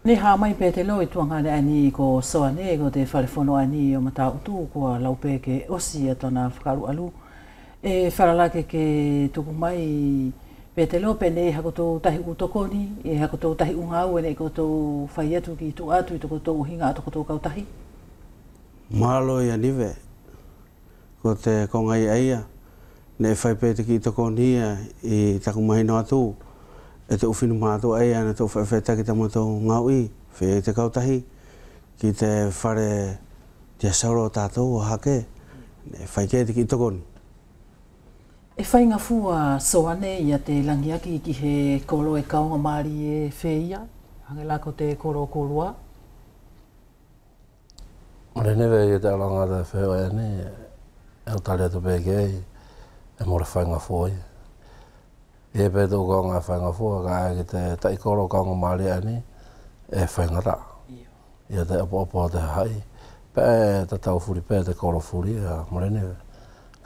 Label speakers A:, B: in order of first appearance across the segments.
A: Ni ha mai pe te loi tuanga le ani ko soa ne ko te whare fono ani o mata utu ko laupe ke osi e tona whakaru alu. E wharalake ke tuku mai pe te lope ne hakotou tahi utokoni, e hakotou tahi ungau e ne kotou whai atu ki tu atu i toko tou hinga ato kotou kautahi.
B: Mahalo ia niwe, ko te kongai aia, ne whai pe te ki tokoni i taku mahino atu, e te uwhinu mātou aia na tau whaiwheta ki tamatou ngau i, whai te kautahi, ki te whare tiasolo tātou o hake, ne whai ke te ki tokoni.
A: E whai ngā fua soane ia te langiaki ki he kolo e kaunga maari e wheia, hange lako te kolo kolua.
C: Mare newe i te alanga te wheo e ne, e o tale atu pēkei, e more whai ngā fua ia. E pe tō kaunga whai ngā fua, ka e ki te tai kolo kaunga maari e ne, e whai ngā rā. Ia te apo te hai, pe te tau furi, pe te kolo furi, mare newe.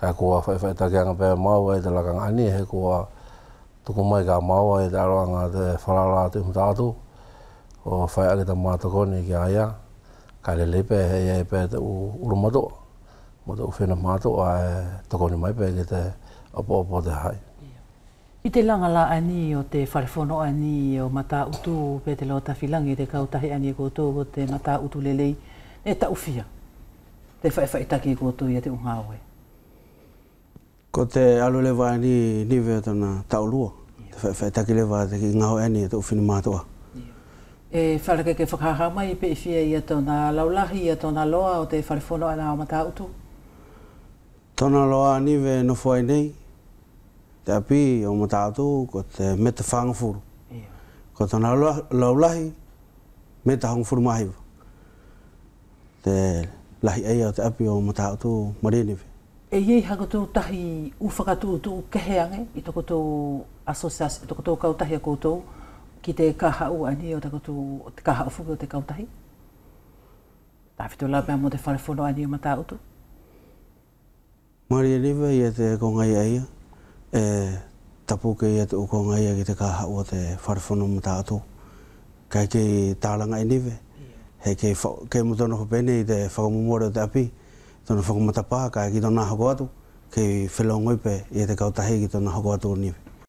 C: Ka kua whai take anga pēr maua e te lakanga ani, he kua tuku mai ka maua e te aroanga te whalala te umtātu, o whai ake ta mātakoni ki aia, ka lelei pē hei e pē te uru matoa, mo te uwhena mātoa e tokoni mai pē ki te apo te hai.
A: I te langa la ani o te wharefono ani o mata utu pe te lo tawhilangi te kautahi ani e koutou o te mata utu lelei, e ta uwhia, te whai take i koutou i te ungawe.
B: Ko te alu lewa ni niwe o tana taulua, te whai take lewa te ki ngau ani e te uwhinu mātoa.
A: E wharake ke whakaha mai pe i whia i a tōna laulahi i a tōna loa o te wharefono ana o mata utu?
B: Tōna loa niwe no whai nei, te api o mata utu ko te meta whangafuru. Ko tōna laulahi, meta hangafuru mahiwa. Te lahi eia o te api o mata utu maria niwe.
A: E iei hakotou tahi uwhakatu tu keheange i toko tō asosiasi, i toko tō kautahi a koutou, ki te kahau ani o te kahau fuki o te kautahi? Tāwhito la pēr mo te wharefono ani o mata utu?
B: Maria niwe i te kongai aia, e tapuke i te kongai aia ki te kahau o te wharefono mata utu. Kai kei tālanga i niwe, he kei mutona hopene i te whakamumore o te api, tōna whakamatapā, kai ki tōna hako atu, kei whelongoi pe i te kautahi ki tōna hako atu o niwe.